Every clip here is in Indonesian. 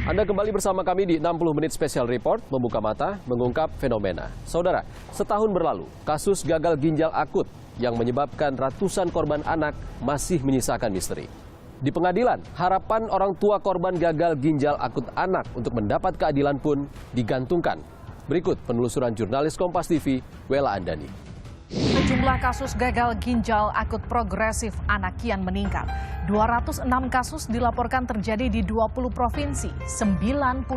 Anda kembali bersama kami di 60 Menit Special Report, membuka mata, mengungkap fenomena. Saudara, setahun berlalu, kasus gagal ginjal akut yang menyebabkan ratusan korban anak masih menyisakan misteri. Di pengadilan, harapan orang tua korban gagal ginjal akut anak untuk mendapat keadilan pun digantungkan. Berikut penelusuran jurnalis Kompas TV, Wela Andani. Sejumlah kasus gagal ginjal akut progresif anak kian meningkat. 206 kasus dilaporkan terjadi di 20 provinsi. 99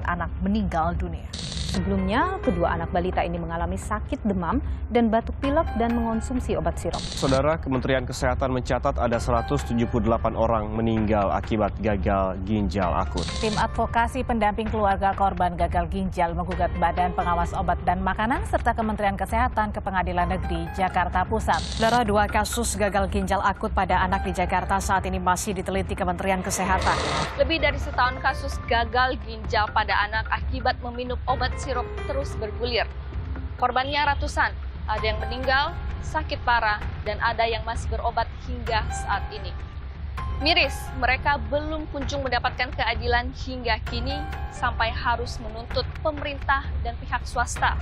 anak meninggal dunia. Sebelumnya, kedua anak balita ini mengalami sakit demam dan batuk pilek dan mengonsumsi obat sirop. Saudara, Kementerian Kesehatan mencatat ada 178 orang meninggal akibat gagal ginjal akut. Tim advokasi pendamping keluarga korban gagal ginjal menggugat Badan Pengawas Obat dan Makanan serta Kementerian Kesehatan ke Pengadilan Negeri Jakarta Pusat. Saudara, 2 kasus gagal ginjal akut pada anak di Jakarta saat ini masih diteliti Kementerian Kesehatan. Lebih dari setahun kasus gagal ginjal pada anak akibat meminum obat sirop terus bergulir. Korbannya ratusan, ada yang meninggal, sakit parah, dan ada yang masih berobat hingga saat ini. Miris, mereka belum kunjung mendapatkan keadilan hingga kini sampai harus menuntut pemerintah dan pihak swasta.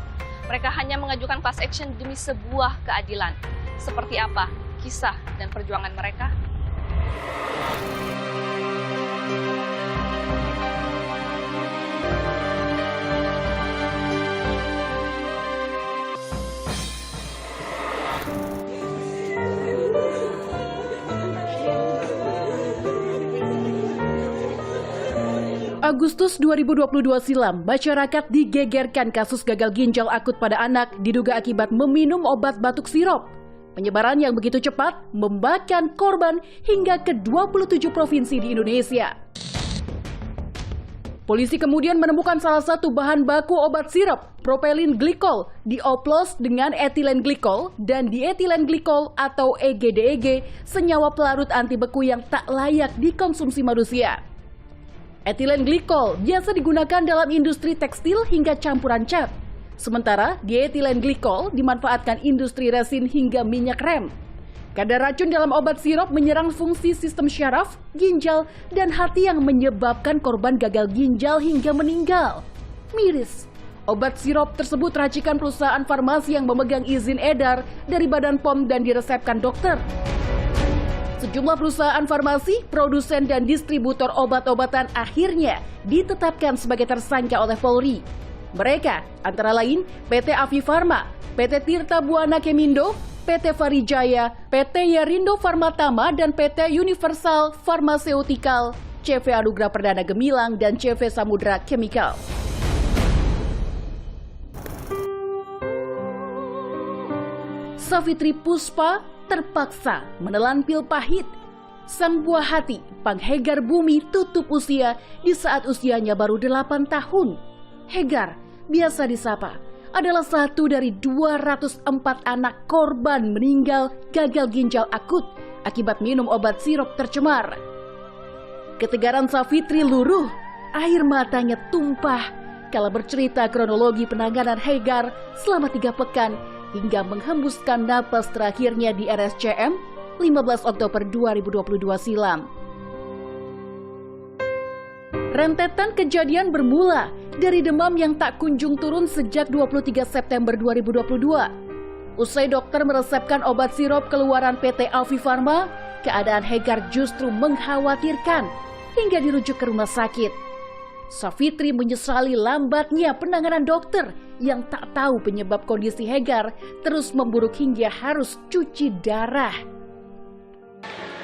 Mereka hanya mengajukan class action demi sebuah keadilan. Seperti apa kisah dan perjuangan mereka? Agustus 2022 silam, masyarakat digegerkan kasus gagal ginjal akut pada anak diduga akibat meminum obat batuk sirop. Penyebaran yang begitu cepat membakan korban hingga ke 27 provinsi di Indonesia. Polisi kemudian menemukan salah satu bahan baku obat sirop, propylene glycol, dioplos dengan etilen glikol dan dietilen glikol atau EGDEG, senyawa pelarut anti beku yang tak layak dikonsumsi manusia. Etilen glikol biasa digunakan dalam industri tekstil hingga campuran cat. Sementara dietilen glikol dimanfaatkan industri resin hingga minyak rem. Kadar racun dalam obat sirop menyerang fungsi sistem syaraf, ginjal, dan hati yang menyebabkan korban gagal ginjal hingga meninggal. Miris, obat sirop tersebut racikan perusahaan farmasi yang memegang izin edar dari Badan POM dan diresepkan dokter. Sejumlah perusahaan farmasi, produsen, dan distributor obat-obatan akhirnya ditetapkan sebagai tersangka oleh Polri. Mereka antara lain PT Avi Farma, PT Tirta Buana Kemindo, PT Farijaya, PT Yarindo Farmatama, dan PT Universal Pharmaceutical, CV Anugrah Perdana Gemilang, dan CV Samudra Chemical. Savitri Puspa terpaksa menelan pil pahit. Sang buah hati, penghegar bumi, tutup usia di saat usianya baru 8 tahun. Hegar, biasa disapa, adalah satu dari 204 anak korban meninggal gagal ginjal akut akibat minum obat sirop tercemar. Ketegaran Savitri luruh, air matanya tumpah kala bercerita kronologi penanganan Hegar selama 3 pekan hingga menghembuskan napas terakhirnya di RSCM 15 Oktober 2022 silam. Rentetan kejadian bermula dari demam yang tak kunjung turun sejak 23 September 2022. Usai dokter meresepkan obat sirop keluaran PT Avi Farma, keadaan Hegar justru mengkhawatirkan hingga dirujuk ke rumah sakit. Savitri menyesali lambatnya penanganan dokter yang tak tahu penyebab kondisi Hegar terus memburuk hingga harus cuci darah.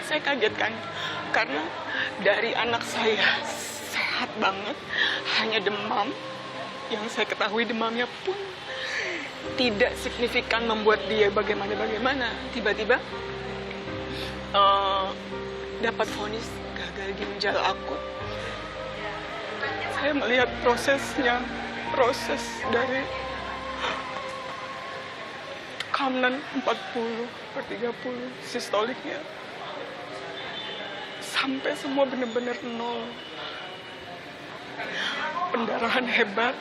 Saya kaget kan, karena dari anak saya sehat banget, hanya demam. Yang saya ketahui demamnya pun tidak signifikan membuat dia bagaimana. Tiba-tiba dapat vonis gagal ginjal akut. Saya melihat proses dari tekanan 40/30 sistoliknya sampai semua benar-benar nol. Pendarahan hebat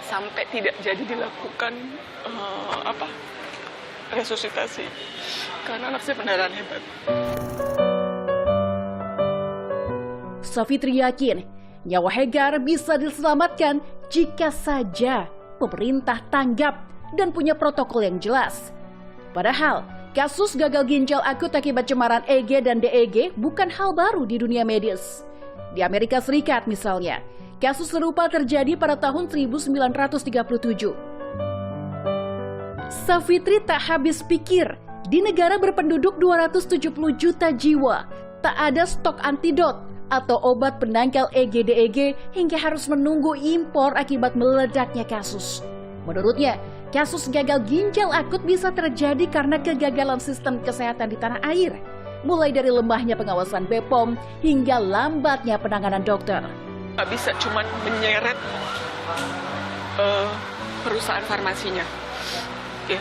sampai tidak jadi dilakukan resusitasi karena anak saya pendarahan hebat. Savitri yakin nyawa Hegar bisa diselamatkan jika saja pemerintah tanggap dan punya protokol yang jelas. Padahal, kasus gagal ginjal akut akibat cemaran EG dan DEG bukan hal baru di dunia medis. Di Amerika Serikat misalnya, kasus serupa terjadi pada tahun 1937. Savitri tak habis pikir, di negara berpenduduk 270 juta jiwa, tak ada stok antidot atau obat penangkal EG-DEG hingga harus menunggu impor akibat meledaknya kasus. Menurutnya, kasus gagal ginjal akut bisa terjadi karena kegagalan sistem kesehatan di tanah air, mulai dari lemahnya pengawasan BPOM hingga lambatnya penanganan dokter. Nggak bisa cuma menyeret perusahaan farmasinya. Ya,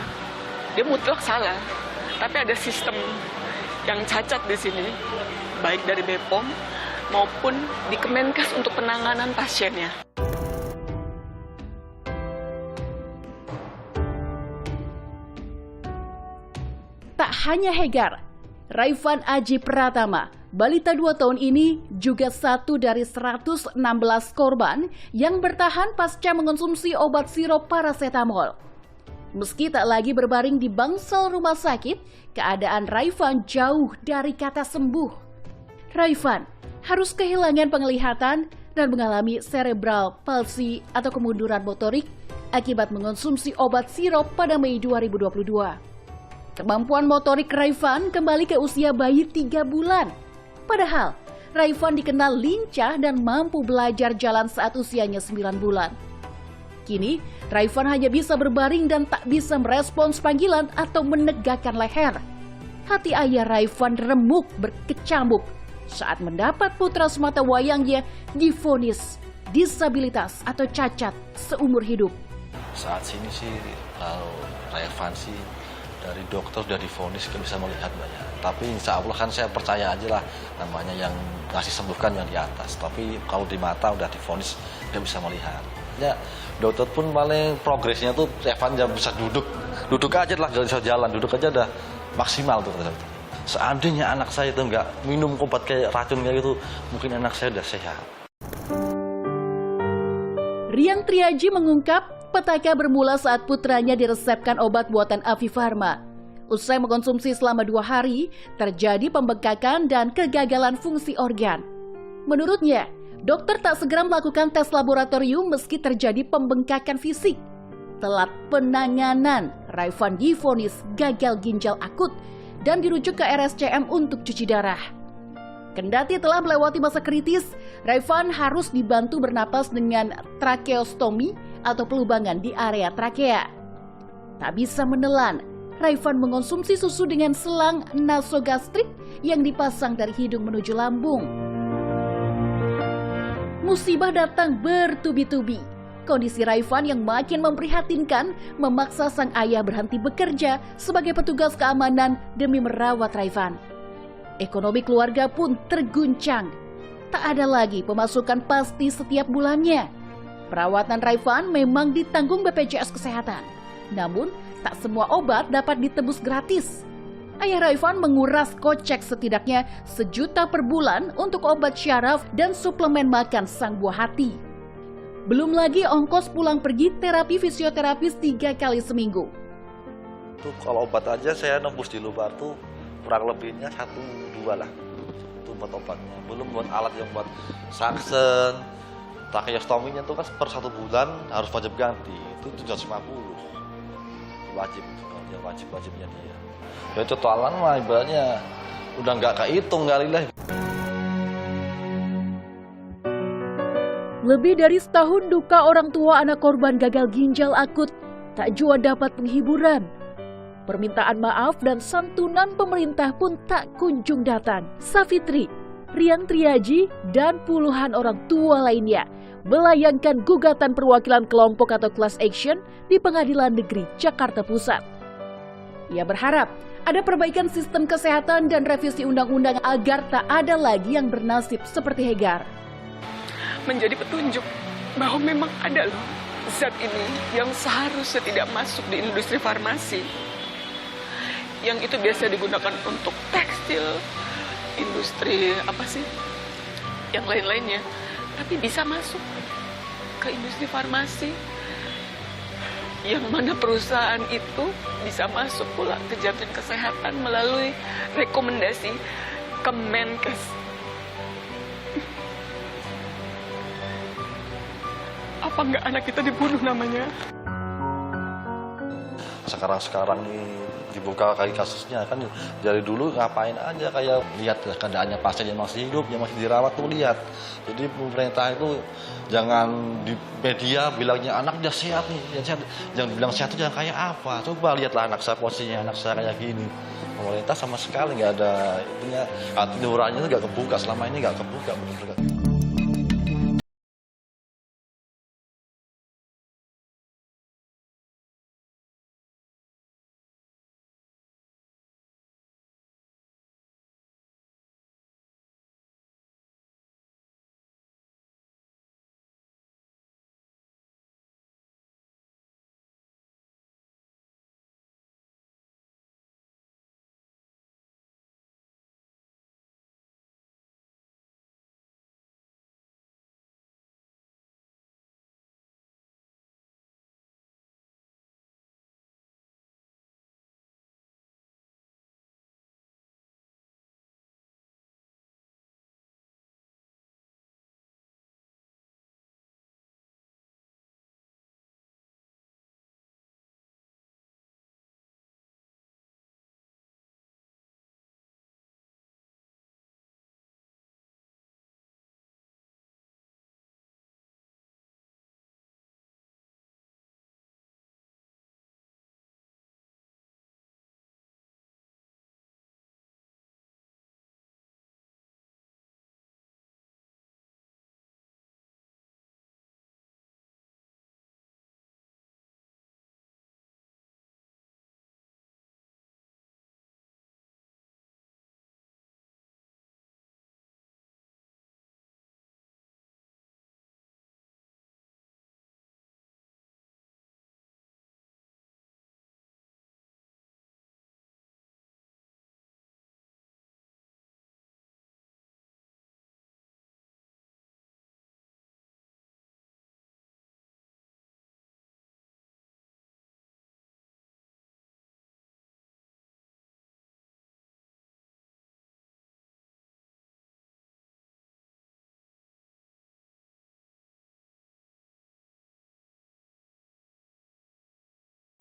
dia mutlak salah, tapi ada sistem yang cacat di sini, baik dari BPOM maupun di Kemenkes untuk penanganan pasiennya. Tak hanya Hegar, Raifan Aji Pratama, balita 2 tahun ini juga satu dari 116 korban yang bertahan pasca mengonsumsi obat sirop parasetamol. Meski tak lagi berbaring di bangsal rumah sakit, keadaan Raifan jauh dari kata sembuh. Raifan harus kehilangan penglihatan dan mengalami cerebral palsy atau kemunduran motorik akibat mengonsumsi obat sirop pada Mei 2022. Kemampuan motorik Raifan kembali ke usia bayi 3 bulan. Padahal, Raifan dikenal lincah dan mampu belajar jalan saat usianya 9 bulan. Kini, Raifan hanya bisa berbaring dan tak bisa merespons panggilan atau menegakkan leher. Hati ayah Raifan remuk berkecamuk saat mendapat putra semata wayangnya divonis disabilitas atau cacat seumur hidup. Saat sini sih, kalau Raifan sih dari dokter sudah divonis bisa melihat banyak. Tapi insya Allah kan saya percaya aja lah, namanya yang ngasih sembuhkan yang di atas. Tapi kalau di mata udah divonis dia bisa melihat. Ya dokter pun paling progresnya tuh Raifan bisa duduk aja lah, gak bisa jalan, duduk aja udah maksimal tuh. Seandainya anak saya itu nggak minum obat kayak racun kayak gitu, mungkin anak saya udah sehat. Riang Triaji mengungkap petaka bermula saat putranya diresepkan obat buatan Avi Pharma. Usai mengkonsumsi selama 2 hari, terjadi pembengkakan dan kegagalan fungsi organ. Menurutnya, dokter tak segera melakukan tes laboratorium meski terjadi pembengkakan fisik. Telat penanganan, Raifan divonis gagal ginjal akut dan dirujuk ke RSCM untuk cuci darah. Kendati telah melewati masa kritis, Raifan harus dibantu bernapas dengan tracheostomi atau pelubangan di area trakea. Tak bisa menelan, Raifan mengonsumsi susu dengan selang nasogastrik yang dipasang dari hidung menuju lambung. Musibah datang bertubi-tubi. Kondisi Raifan yang makin memprihatinkan memaksa sang ayah berhenti bekerja sebagai petugas keamanan demi merawat Raifan. Ekonomi keluarga pun terguncang. Tak ada lagi pemasukan pasti setiap bulannya. Perawatan Raifan memang ditanggung BPJS Kesehatan. Namun, tak semua obat dapat ditebus gratis. Ayah Raifan menguras kocek setidaknya 1 juta per bulan untuk obat syaraf dan suplemen makan sang buah hati. Belum lagi ongkos pulang pergi terapi fisioterapis 3 kali seminggu. Tuh kalau obat aja saya nembus di luar tuh kurang lebihnya 1-2 lah. Itu buat obatnya. Belum buat alat yang buat saksen, tracheostominya tuh kan per 1 bulan harus wajib ganti. Itu 750. Wajib, kalau dia wajibnya dia. Ya totalan mah ibaratnya udah nggak kehitung kali lah. Lebih dari setahun duka orang tua anak korban gagal ginjal akut tak jua dapat penghiburan. Permintaan maaf dan santunan pemerintah pun tak kunjung datang. Savitri, Riang Triaji, dan puluhan orang tua lainnya melayangkan gugatan perwakilan kelompok atau class action di Pengadilan Negeri Jakarta Pusat. Ia berharap ada perbaikan sistem kesehatan dan revisi undang-undang agar tak ada lagi yang bernasib seperti Hegar. Menjadi petunjuk bahwa memang ada loh zat ini yang seharusnya tidak masuk di industri farmasi. Yang itu biasa digunakan untuk tekstil, industri yang lain-lainnya, tapi bisa masuk ke industri farmasi. Yang mana perusahaan itu bisa masuk pula ke Jaminan Kesehatan melalui rekomendasi Kemenkes. Apa nggak anak kita dibunuh namanya? Sekarang nih dibuka kali kasusnya kan dari dulu ngapain aja kayak lihat keadaannya pasien yang masih hidup, yang masih dirawat tuh lihat. Jadi pemerintah itu jangan di media bilangnya anak udah sehat nih, yang sehat. Jangan bilang sehat itu jangan kayak apa. Coba lihatlah anak saya, posisinya anak saya kayak gini. Pemerintah sama sekali nggak ada punya hati nuraninya itu nggak kebuka, selama ini nggak kebuka bener-bener.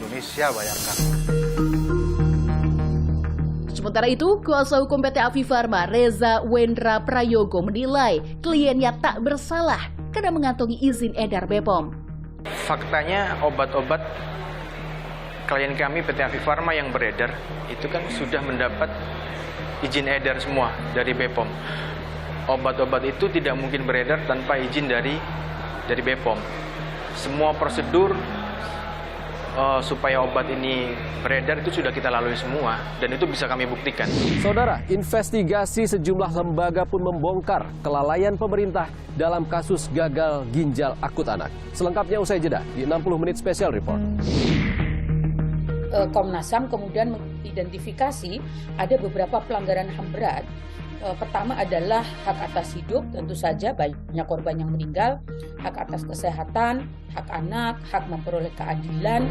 Indonesia bayangkan. Sementara itu, kuasa hukum PT Avi Farma, Reza Wendra Prayogo menilai kliennya tak bersalah karena mengantongi izin edar BPOM. Faktanya obat-obat klien kami PT Avi Farma yang beredar itu kan sudah mendapat izin edar semua dari BPOM. Obat-obat itu tidak mungkin beredar tanpa izin dari BPOM. Semua prosedur supaya obat ini beredar itu sudah kita lalui semua dan itu bisa kami buktikan. Saudara, investigasi sejumlah lembaga pun membongkar kelalaian pemerintah dalam kasus gagal ginjal akut anak. Selengkapnya usai jeda di 60 menit special report. Komnas HAM kemudian mengidentifikasi ada beberapa pelanggaran HAM berat. Pertama adalah hak atas hidup, tentu saja banyak korban yang meninggal, hak atas kesehatan, hak anak, hak memperoleh keadilan.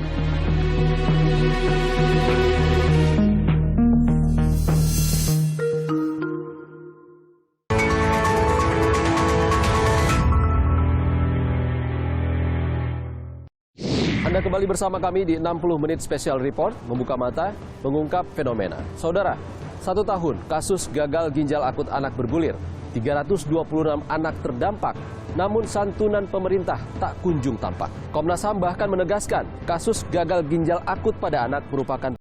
Anda kembali bersama kami di 60 menit special report, membuka mata, mengungkap fenomena. Saudara, 1 tahun kasus gagal ginjal akut anak bergulir, 326 anak terdampak, namun santunan pemerintah tak kunjung tampak. Komnas HAM bahkan menegaskan kasus gagal ginjal akut pada anak merupakan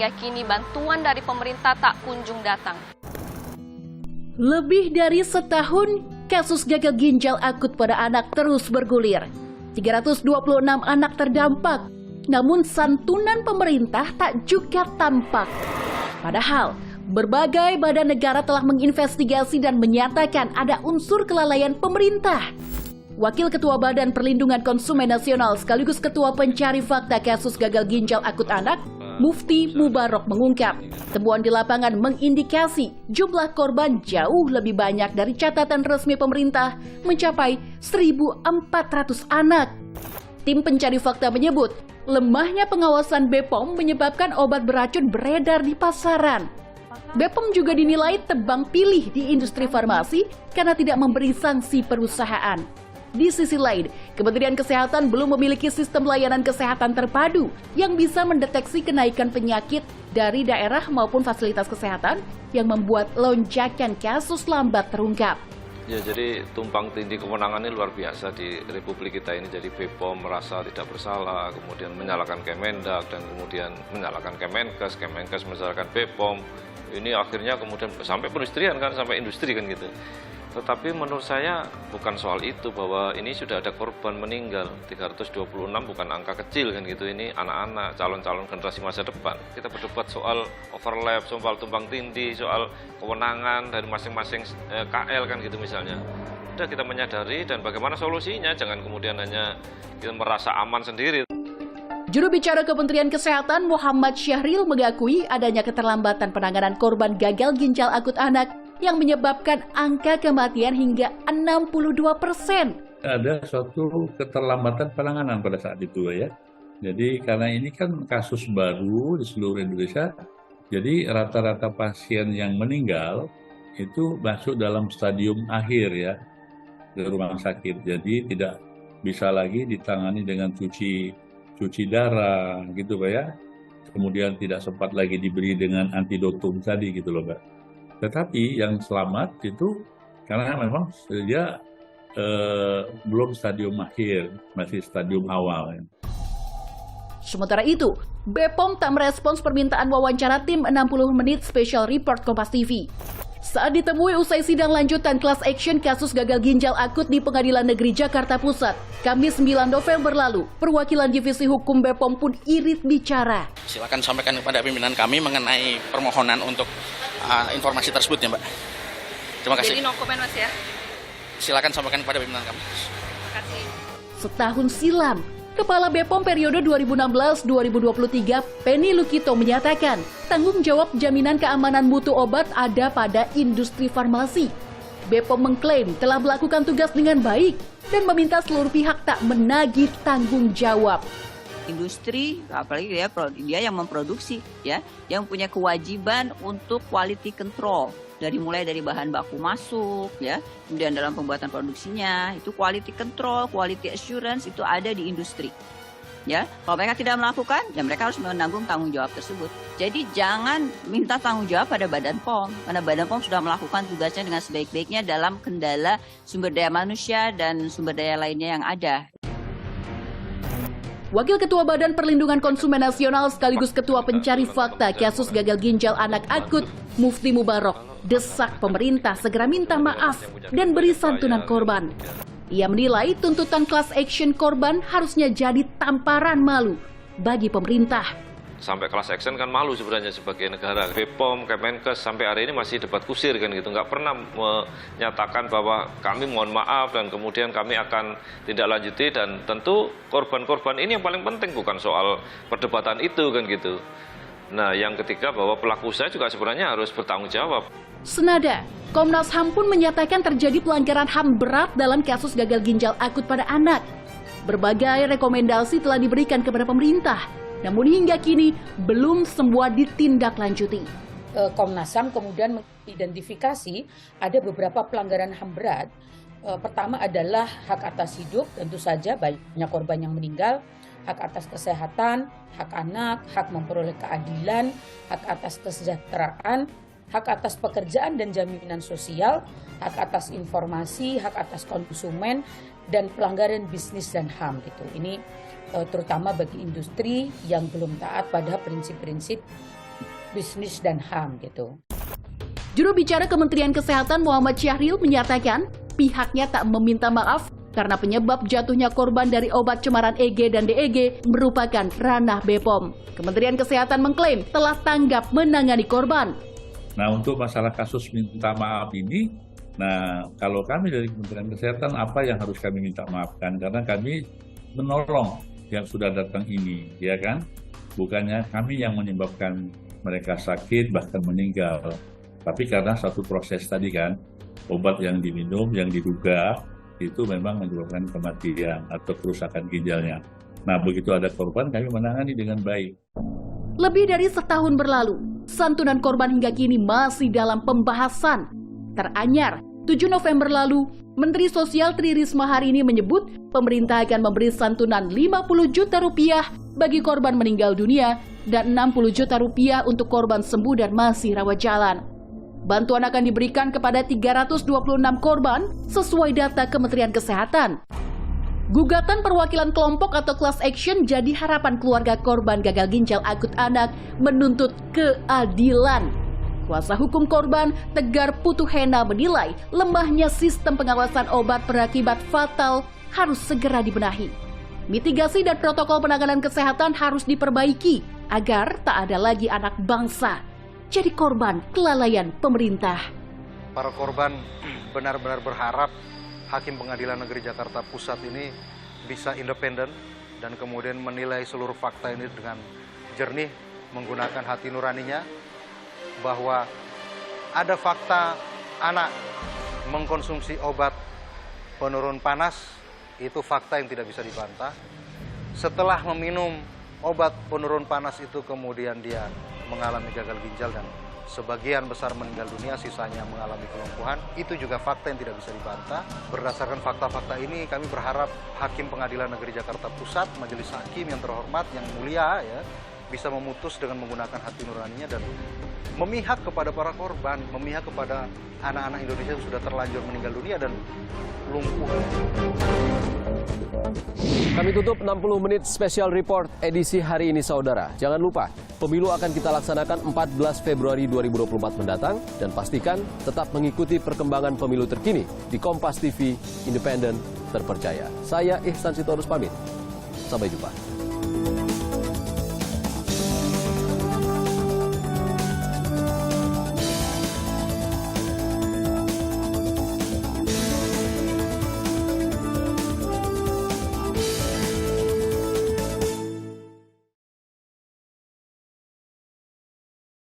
hingga kini bantuan dari pemerintah tak kunjung datang. Lebih dari setahun, kasus gagal ginjal akut pada anak terus bergulir. 326 anak terdampak, namun santunan pemerintah tak juga tampak. Padahal, berbagai badan negara telah menginvestigasi dan menyatakan ada unsur kelalaian pemerintah. Wakil Ketua Badan Perlindungan Konsumen Nasional sekaligus Ketua Pencari Fakta Kasus Gagal Ginjal Akut Anak, Mufti Mubarok mengungkap, temuan di lapangan mengindikasi jumlah korban jauh lebih banyak dari catatan resmi pemerintah, mencapai 1.400 anak. Tim pencari fakta menyebut, lemahnya pengawasan BPOM menyebabkan obat beracun beredar di pasaran. BPOM juga dinilai tebang pilih di industri farmasi karena tidak memberi sanksi perusahaan. Di sisi lain, Kementerian Kesehatan belum memiliki sistem layanan kesehatan terpadu yang bisa mendeteksi kenaikan penyakit dari daerah maupun fasilitas kesehatan yang membuat lonjakan kasus lambat terungkap. Ya, jadi tumpang tindih kewenangannya luar biasa di Republik kita ini. Jadi BPOM merasa tidak bersalah, kemudian menyalahkan Kemendak, dan kemudian menyalahkan Kemenkes, Kemenkes menyalahkan BPOM. Ini akhirnya kemudian sampai perindustrian kan, sampai industri kan gitu. Tetapi menurut saya bukan soal itu, bahwa ini sudah ada korban meninggal, 326 bukan angka kecil kan gitu, ini anak-anak, calon-calon generasi masa depan. Kita berdebat soal overlap, soal tumpang tindih, soal kewenangan dari masing-masing KL kan gitu misalnya. Udah kita menyadari dan bagaimana solusinya, jangan kemudian hanya kita merasa aman sendiri. Juru bicara Kementerian Kesehatan Muhammad Syahril mengakui adanya keterlambatan penanganan korban gagal ginjal akut anak yang menyebabkan angka kematian hingga 62%. Ada suatu keterlambatan penanganan pada saat itu ya. Jadi karena ini kan kasus baru di seluruh Indonesia, jadi rata-rata pasien yang meninggal itu masuk dalam stadium akhir ya di rumah sakit. Jadi tidak bisa lagi ditangani dengan cuci darah gitu Pak ya. Kemudian tidak sempat lagi diberi dengan antidotum tadi gitu loh Pak. Tetapi yang selamat itu karena memang dia belum stadium akhir, masih stadium awal. Sementara itu, BPOM tak merespons permintaan wawancara tim 60 menit Special Report Kompas TV. Saat ditemui usai sidang lanjutan class action kasus gagal ginjal akut di Pengadilan Negeri Jakarta Pusat, Kamis 9 November lalu, perwakilan Divisi Hukum BPOM pun irit bicara. Silakan sampaikan kepada pimpinan kami mengenai permohonan untuk informasi tersebut ya Mbak. Terima kasih. Jadi no comment Mas ya? Silakan sampaikan kepada pimpinan kami. Terima kasih. Setahun silam, Kepala BPOM periode 2016-2023, Penny Lukito menyatakan, tanggung jawab jaminan keamanan mutu obat ada pada industri farmasi. BPOM mengklaim telah melakukan tugas dengan baik dan meminta seluruh pihak tak menagih tanggung jawab. Industri, apalagi dia yang memproduksi, ya, yang punya kewajiban untuk quality control. Mulai dari bahan baku masuk, ya, kemudian dalam pembuatan produksinya, itu quality control, quality assurance itu ada di industri. Ya, kalau mereka tidak melakukan, ya mereka harus menanggung tanggung jawab tersebut. Jadi jangan minta tanggung jawab pada Badan POM, karena Badan POM sudah melakukan tugasnya dengan sebaik-baiknya dalam kendala sumber daya manusia dan sumber daya lainnya yang ada. Wakil Ketua Badan Perlindungan Konsumen Nasional sekaligus Ketua Pencari Fakta kasus gagal ginjal anak akut, Mufti Mubarok, desak pemerintah segera minta maaf dan beri santunan korban. Ia menilai tuntutan class action korban harusnya jadi tamparan malu bagi pemerintah. Sampai class action kan malu sebenarnya sebagai negara. BPOM, Kemenkes sampai hari ini masih debat kusir kan gitu. Nggak pernah menyatakan bahwa kami mohon maaf dan kemudian kami akan tindak lanjuti. Dan tentu korban-korban ini yang paling penting, bukan soal perdebatan itu kan gitu. Nah yang ketiga bahwa pelaku usaha juga sebenarnya harus bertanggung jawab. Senada, Komnas HAM pun menyatakan terjadi pelanggaran HAM berat dalam kasus gagal ginjal akut pada anak. Berbagai rekomendasi telah diberikan kepada pemerintah. Namun hingga kini belum semua ditindaklanjuti. Komnas HAM kemudian mengidentifikasi ada beberapa pelanggaran HAM berat. Pertama adalah hak atas hidup, tentu saja banyak korban yang meninggal, hak atas kesehatan, hak anak, hak memperoleh keadilan, hak atas kesejahteraan, hak atas pekerjaan dan jaminan sosial, hak atas informasi, hak atas konsumen, dan pelanggaran bisnis dan HAM gitu. Ini terutama bagi industri yang belum taat pada prinsip-prinsip bisnis dan HAM gitu. Juru bicara Kementerian Kesehatan Muhammad Syahril menyatakan pihaknya tak meminta maaf karena penyebab jatuhnya korban dari obat cemaran EG dan DEG merupakan ranah BPOM. Kementerian Kesehatan mengklaim telah tanggap menangani korban. Nah, untuk masalah kasus minta maaf ini, nah kalau kami dari Kementerian Kesehatan apa yang harus kami minta maafkan? Karena kami menolong yang sudah datang ini, ya kan? Bukannya kami yang menyebabkan mereka sakit bahkan meninggal. Tapi karena satu proses tadi kan, obat yang diminum, yang diduga, itu memang menyebabkan kematian atau kerusakan ginjalnya. Nah, begitu ada korban, kami menangani dengan baik. Lebih dari setahun berlalu, santunan korban hingga kini masih dalam pembahasan. Teranyar, 7 November lalu, Menteri Sosial Tri Risma hari ini menyebut pemerintah akan memberi santunan 50 juta rupiah bagi korban meninggal dunia dan 60 juta rupiah untuk korban sembuh dan masih rawat jalan. Bantuan akan diberikan kepada 326 korban sesuai data Kementerian Kesehatan. Gugatan perwakilan kelompok atau class action jadi harapan keluarga korban gagal ginjal akut anak menuntut keadilan. Kuasa hukum korban Tegar Putuhena menilai lemahnya sistem pengawasan obat berakibat fatal harus segera dibenahi. Mitigasi dan protokol penanganan kesehatan harus diperbaiki agar tak ada lagi anak bangsa jadi korban kelalaian pemerintah. Para korban benar-benar berharap Hakim Pengadilan Negeri Jakarta Pusat ini bisa independen dan kemudian menilai seluruh fakta ini dengan jernih menggunakan hati nuraninya, bahwa ada fakta anak mengkonsumsi obat penurun panas, itu fakta yang tidak bisa dibantah. Setelah meminum obat penurun panas itu kemudian dia mengalami gagal ginjal dan sebagian besar meninggal dunia, sisanya mengalami kelumpuhan. Itu juga fakta yang tidak bisa dibantah. Berdasarkan fakta-fakta ini kami berharap Hakim Pengadilan Negeri Jakarta Pusat, Majelis Hakim yang terhormat, yang mulia ya, bisa memutus dengan menggunakan hati nuraninya dan memihak kepada para korban, memihak kepada anak-anak Indonesia yang sudah terlanjur meninggal dunia dan lumpuh. Kami tutup 60 menit special report edisi hari ini, saudara. Jangan lupa, pemilu akan kita laksanakan 14 Februari 2024 mendatang. Dan pastikan tetap mengikuti perkembangan pemilu terkini di Kompas TV, independen, terpercaya. Saya Ihsan Sitorus pamit. Sampai jumpa.